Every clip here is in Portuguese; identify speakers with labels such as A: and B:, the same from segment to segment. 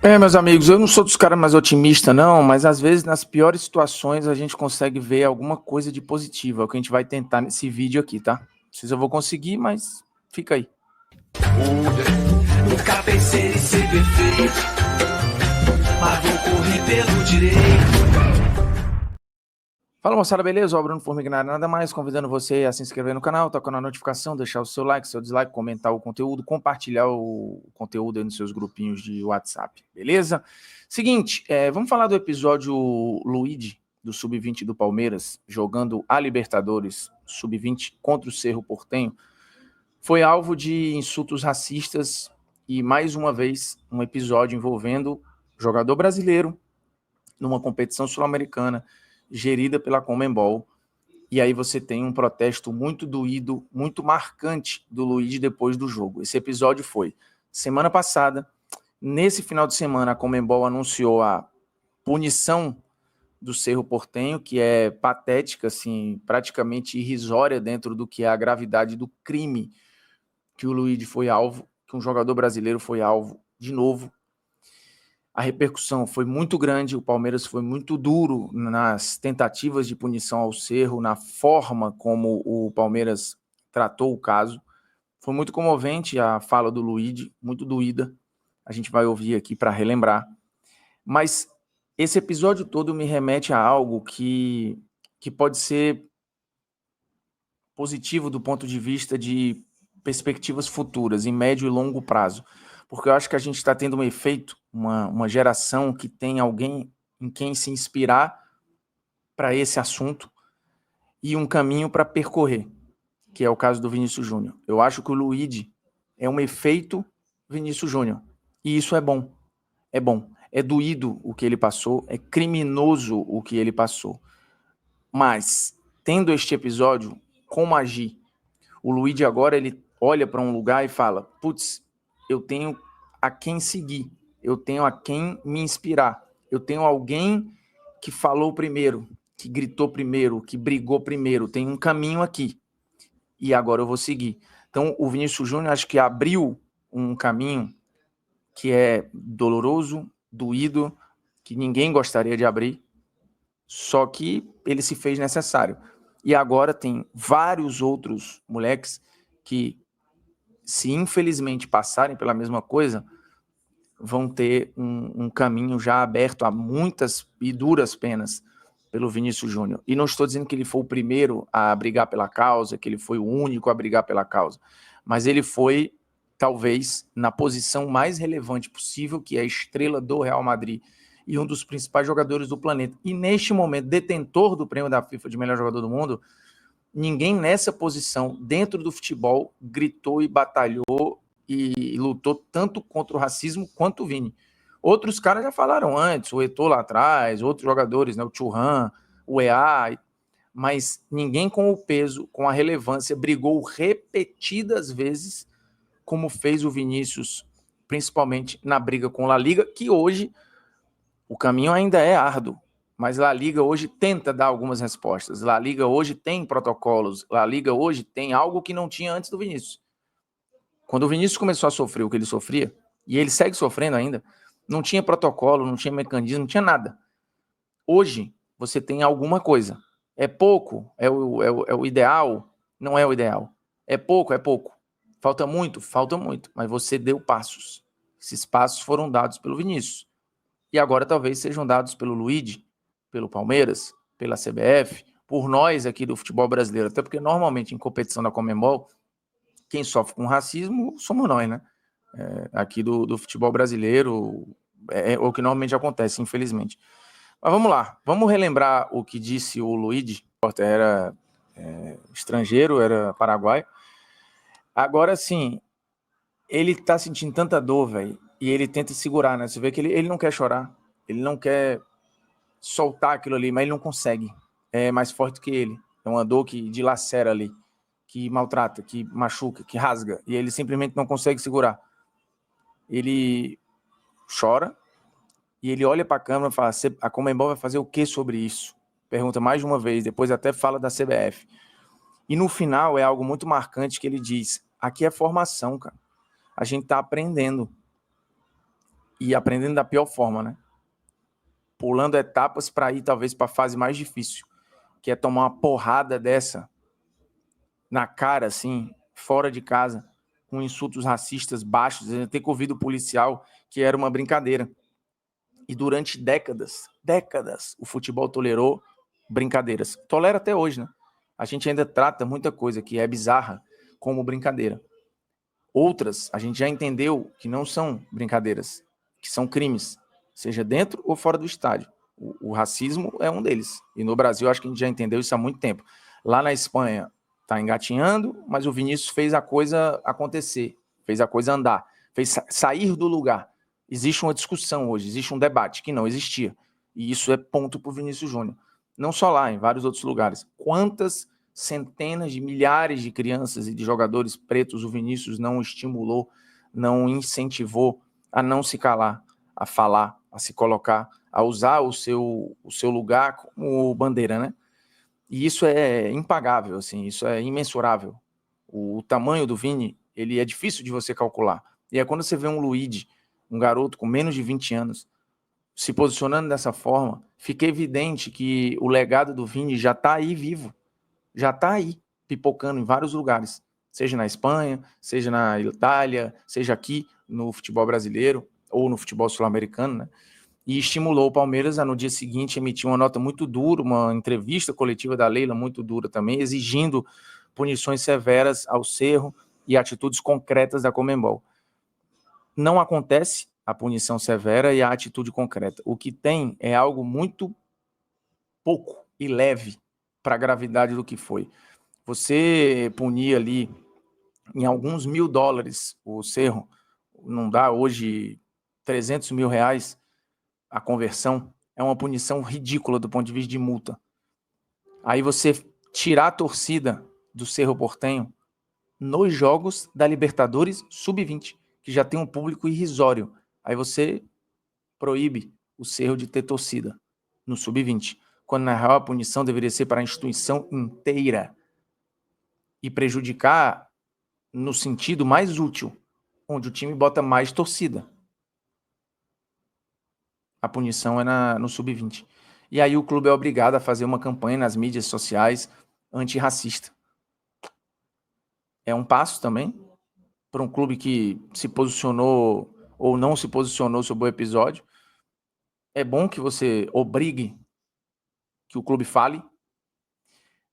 A: Meus amigos, eu não sou dos caras mais otimistas, não, mas às vezes nas piores situações a gente consegue ver alguma coisa de positivo. É o que a gente vai tentar nesse vídeo aqui, tá? Não sei se eu vou conseguir, mas fica aí.
B: Nunca pensei em ser perfeito, mas vou correr pelo direito.
A: Fala moçada, beleza? O Bruno Formignar, nada mais convidando você a se inscrever no canal, tocar na notificação, deixar o seu like, seu dislike, comentar o conteúdo, compartilhar o conteúdo aí nos seus grupinhos de WhatsApp, beleza? Seguinte, vamos falar do episódio Luigi, do Sub-20 do Palmeiras, jogando a Libertadores Sub-20 contra o Cerro Porteño. Foi alvo de insultos racistas e, mais uma vez, um episódio envolvendo jogador brasileiro numa competição sul-americana gerida pela Conmebol. E aí você tem um protesto muito doído, muito marcante do Luigi depois do jogo. Esse episódio foi semana passada. Nesse final de semana, a Conmebol anunciou a punição do Cerro Porteño, que é patética, assim, praticamente irrisória dentro do que é a gravidade do crime que o Luigi foi alvo, que um jogador brasileiro foi alvo de novo. A repercussão foi muito grande, o Palmeiras foi muito duro nas tentativas de punição ao Cerro, na forma como o Palmeiras tratou o caso. Foi muito comovente a fala do Luigi, muito doída. A gente vai ouvir aqui para relembrar. Mas esse episódio todo me remete a algo que pode ser positivo do ponto de vista de perspectivas futuras, em médio e longo prazo. Porque eu acho que a gente está tendo um efeito, uma geração que tem alguém em quem se inspirar para esse assunto e um caminho para percorrer, que é o caso do Vinícius Júnior. Eu acho que o Luigi é um efeito Vinícius Júnior. E isso é bom. É bom. É doído o que ele passou, é criminoso o que ele passou. Mas, tendo este episódio, como agir? O Luigi agora ele olha para um lugar e fala: putz, eu tenho a quem seguir, eu tenho a quem me inspirar, eu tenho alguém que falou primeiro, que gritou primeiro, que brigou primeiro, tem um caminho aqui e agora eu vou seguir. Então o Vinícius Júnior acho que abriu um caminho que é doloroso, doído, que ninguém gostaria de abrir, só que ele se fez necessário. E agora tem vários outros moleques que, se infelizmente passarem pela mesma coisa, vão ter um caminho já aberto a muitas e duras penas pelo Vinícius Júnior. E não estou dizendo que ele foi o primeiro a brigar pela causa, que ele foi o único a brigar pela causa, mas ele foi, talvez, na posição mais relevante possível, que é a estrela do Real Madrid e um dos principais jogadores do planeta. E neste momento, detentor do prêmio da FIFA de melhor jogador do mundo, ninguém nessa posição, dentro do futebol, gritou e batalhou e lutou tanto contra o racismo quanto o Vini. Outros caras já falaram antes, o Eto'o lá atrás, outros jogadores, né, o Thuram, o EA, mas ninguém com o peso, com a relevância, brigou repetidas vezes como fez o Vinícius, principalmente na briga com La Liga, que hoje o caminho ainda é árduo, mas La Liga hoje tenta dar algumas respostas. La Liga hoje tem protocolos. La Liga hoje tem algo que não tinha antes do Vinícius. Quando o Vinícius começou a sofrer o que ele sofria, e ele segue sofrendo ainda, não tinha protocolo, não tinha mecanismo, não tinha nada. Hoje, você tem alguma coisa. É pouco? É o ideal? Não é o ideal. É pouco? É pouco. Falta muito? Falta muito. Mas você deu passos. Esses passos foram dados pelo Vinícius. E agora talvez sejam dados pelo Luigi, pelo Palmeiras, pela CBF, por nós aqui do futebol brasileiro. Até porque normalmente em competição da Conmebol, quem sofre com racismo somos nós, né? Aqui do futebol brasileiro, é o que normalmente acontece, infelizmente. Mas vamos lá, vamos relembrar o que disse o Luigi. Era estrangeiro, era paraguaio. Agora sim, ele tá sentindo tanta dor, velho, e ele tenta segurar, né? Você vê que ele não quer chorar, ele não quer soltar aquilo ali, mas ele não consegue. É mais forte que ele. É uma dor que dilacera ali, que maltrata, que machuca, que rasga, e ele simplesmente não consegue segurar. Ele chora e ele olha para a câmera e fala: a Conmebol vai fazer o que sobre isso? Pergunta mais de uma vez, depois até fala da CBF. E no final é algo muito marcante que ele diz: aqui é formação, cara. A gente está aprendendo. e aprendendo da pior forma, né? Pulando etapas para ir talvez para a fase mais difícil, que é tomar uma porrada dessa na cara, assim, fora de casa, com insultos racistas baixos, ter que ouvir do policial que era uma brincadeira. E durante décadas, o futebol tolerou brincadeiras. Tolera até hoje, né? A gente ainda trata muita coisa que é bizarra como brincadeira. Outras, a gente já entendeu que não são brincadeiras, que são crimes, seja dentro ou fora do estádio. O racismo é um deles. E no Brasil, acho que a gente já entendeu isso há muito tempo. Lá na Espanha, está engatinhando, mas o Vinícius fez a coisa acontecer, fez a coisa andar, fez sair do lugar. Existe uma discussão hoje, existe um debate que não existia. E isso é ponto para o Vinícius Júnior. Não só lá, em vários outros lugares. Quantas centenas de milhares de crianças e de jogadores pretos o Vinícius não estimulou, não incentivou a não se calar, a falar, a se colocar, a usar o seu lugar como bandeira, né? E isso é impagável, assim, isso é imensurável. O tamanho do Vini, ele é difícil de você calcular. E é quando você vê um Luigi, um garoto com menos de 20 anos, se posicionando dessa forma, fica evidente que o legado do Vini já está aí vivo, já está aí, pipocando em vários lugares, seja na Espanha, seja na Itália, seja aqui no futebol brasileiro ou no futebol sul-americano, né? E estimulou o Palmeiras a, no dia seguinte, emitir uma nota muito dura, uma entrevista coletiva da Leila muito dura também, exigindo punições severas ao Cerro e atitudes concretas da Conmebol. Não acontece a punição severa e a atitude concreta. O que tem é algo muito pouco e leve para a gravidade do que foi. Você punir ali em alguns $1.000 o Cerro, não dá hoje R$300 mil, a conversão, é uma punição ridícula do ponto de vista de multa. Aí você tirar a torcida do Cerro Porteño nos jogos da Libertadores Sub-20, que já tem um público irrisório. Aí você proíbe o Cerro de ter torcida no Sub-20, quando na real a punição deveria ser para a instituição inteira e prejudicar no sentido mais útil, onde o time bota mais torcida. A punição é no Sub-20. E aí o clube é obrigado a fazer uma campanha nas mídias sociais antirracista. É um passo também para um clube que se posicionou ou não se posicionou sobre o episódio. É bom que você obrigue que o clube fale,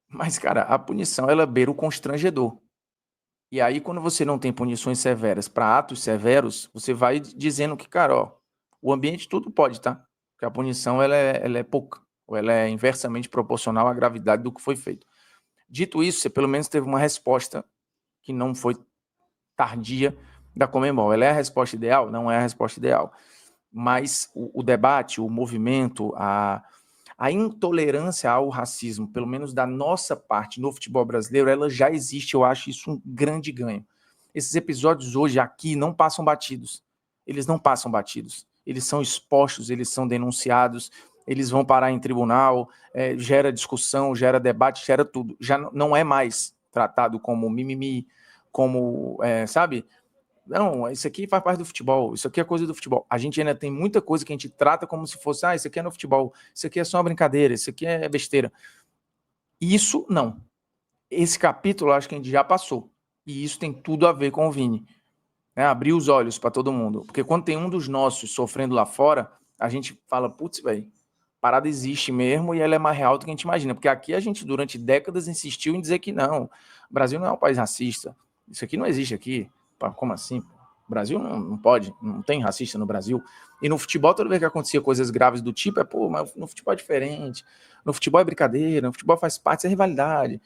A: mas, cara, a punição, ela beira o constrangedor. E aí, quando você não tem punições severas para atos severos, você vai dizendo que, cara, ó, o ambiente tudo pode, tá? Porque a punição, ela é pouca, ou ela é inversamente proporcional à gravidade do que foi feito. Dito isso, você pelo menos teve uma resposta que não foi tardia da Conmebol. Ela é a resposta ideal? Não é a resposta ideal. Mas o debate, o movimento, a intolerância ao racismo, pelo menos da nossa parte no futebol brasileiro, ela já existe. Eu acho isso um grande ganho. Esses episódios hoje aqui não passam batidos. Eles não passam batidos. Eles são expostos, eles são denunciados, eles vão parar em tribunal, gera discussão, gera debate, gera tudo. Já não é mais tratado como mimimi, como, sabe? Não, isso aqui faz parte do futebol, isso aqui é coisa do futebol. A gente ainda tem muita coisa que a gente trata como se fosse, isso aqui é no futebol, isso aqui é só uma brincadeira, isso aqui é besteira. Isso não. Esse capítulo acho que a gente já passou. E isso tem tudo a ver com o Vini. Abrir os olhos para todo mundo. Porque quando tem um dos nossos sofrendo lá fora, a gente fala, putz, velho, parada existe mesmo e ela é mais real do que a gente imagina. Porque aqui a gente, durante décadas, insistiu em dizer que não, o Brasil não é um país racista. Isso aqui não existe aqui. Como assim? O Brasil não pode, não tem racista no Brasil. E no futebol, toda vez que acontecia coisas graves do tipo, mas no futebol é diferente, no futebol é brincadeira, no futebol faz parte, é rivalidade.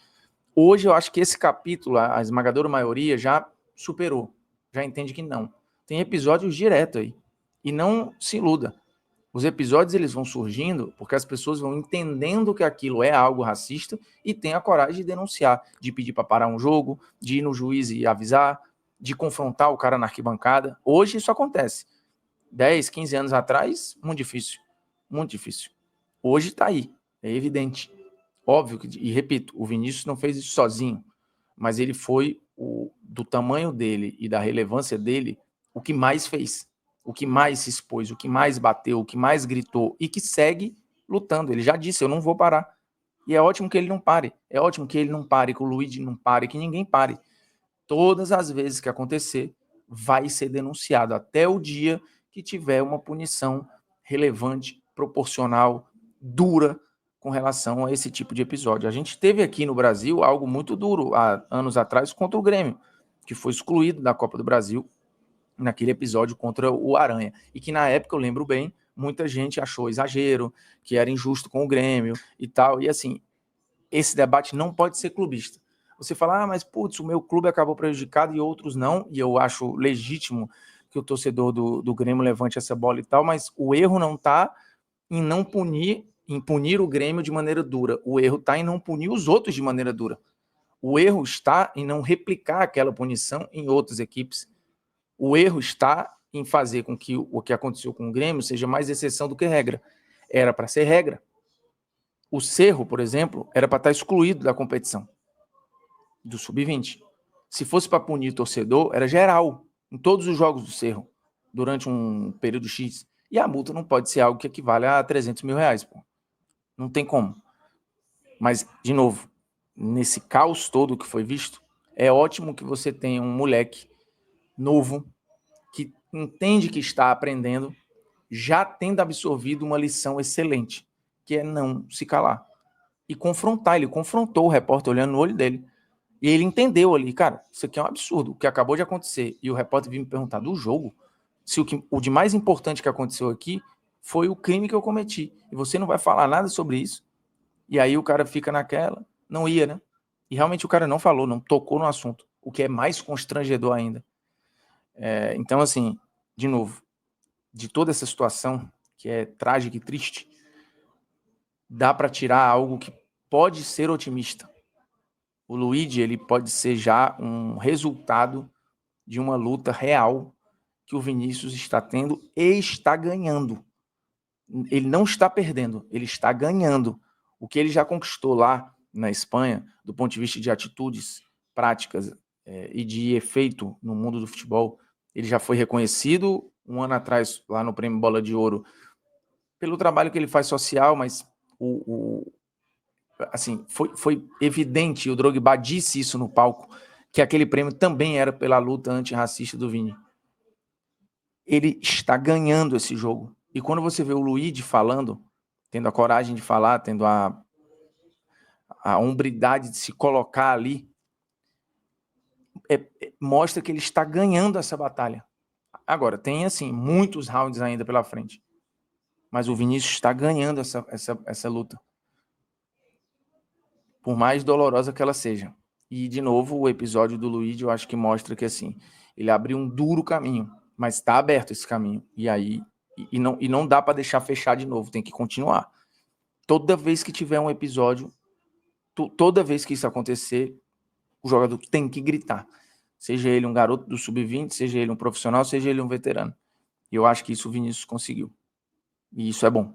A: Hoje eu acho que esse capítulo, a esmagadora maioria, já superou, já entende que não. Tem episódios direto aí. E não se iluda. Os episódios eles vão surgindo porque as pessoas vão entendendo que aquilo é algo racista e tem a coragem de denunciar, de pedir para parar um jogo, de ir no juiz e avisar, de confrontar o cara na arquibancada. Hoje isso acontece. 10, 15 anos atrás, muito difícil. Muito difícil. Hoje está aí, é evidente. Óbvio que, e repito, o Vinícius não fez isso sozinho, mas ele foi, do tamanho dele e da relevância dele, o que mais fez. o que mais se expôs, o que mais bateu, o que mais gritou e que segue lutando. Ele já disse, eu não vou parar. E é ótimo que ele não pare. É ótimo que ele não pare, que o Luigi não pare, que ninguém pare. Todas as vezes que acontecer, vai ser denunciado até o dia que tiver uma punição relevante, proporcional, dura com relação a esse tipo de episódio. A gente teve aqui no Brasil algo muito duro há anos atrás contra o Grêmio, que foi excluído da Copa do Brasil naquele episódio contra o Aranha. E que na época, eu lembro bem, muita gente achou exagero, que era injusto com o Grêmio e tal. E assim, esse debate não pode ser clubista. Você fala, mas putz, o meu clube acabou prejudicado e outros não, e eu acho legítimo que o torcedor do Grêmio levante essa bola e tal, mas o erro não está em não punir, em punir o Grêmio de maneira dura. O erro está em não punir os outros de maneira dura. O erro está em não replicar aquela punição em outras equipes. O erro está em fazer com que o que aconteceu com o Grêmio seja mais exceção do que regra. Era para ser regra. O Cerro, por exemplo, era para estar excluído da competição do Sub-20. Se fosse para punir torcedor, era geral, em todos os jogos do Cerro, durante um período X. E a multa não pode ser algo que equivale a 300 mil reais. Pô. Não tem como. Mas, de novo, nesse caos todo que foi visto, é ótimo que você tenha um moleque novo que entende que está aprendendo, já tendo absorvido uma lição excelente, que é não se calar. E confrontar. Ele confrontou o repórter olhando no olho dele. E ele entendeu ali, cara, isso aqui é um absurdo, o que acabou de acontecer. E o repórter veio me perguntar do jogo, se o de mais importante que aconteceu aqui foi o crime que eu cometi. E você não vai falar nada sobre isso. E aí o cara fica naquela, não ia, né? E realmente o cara não falou, não tocou no assunto, o que é mais constrangedor ainda. Então, assim, de novo, de toda essa situação, que é trágica e triste, dá para tirar algo que pode ser otimista. O Luigi, ele pode ser já um resultado de uma luta real que o Vinícius está tendo e está ganhando. Ele não está perdendo, ele está ganhando. O que ele já conquistou lá na Espanha, do ponto de vista de atitudes práticas e de efeito no mundo do futebol, ele já foi reconhecido um ano atrás, lá no Prêmio Bola de Ouro, pelo trabalho que ele faz social, mas assim, foi evidente, o Drogba disse isso no palco, que aquele prêmio também era pela luta antirracista do Vini. Ele está ganhando esse jogo. E quando você vê o Luigi falando, tendo a coragem de falar, tendo a hombridade de se colocar ali, mostra que ele está ganhando essa batalha. Agora, tem assim, muitos rounds ainda pela frente. Mas o Vinícius está ganhando essa luta. Por mais dolorosa que ela seja. E, de novo, o episódio do Luigi, eu acho que mostra que, assim, ele abriu um duro caminho, mas está aberto esse caminho. E aí, e não dá para deixar fechar de novo, tem que continuar. Toda vez que tiver um episódio, toda vez que isso acontecer, o jogador tem que gritar. Seja ele um garoto do sub-20, seja ele um profissional, seja ele um veterano. E eu acho que isso o Vinícius conseguiu. E isso é bom.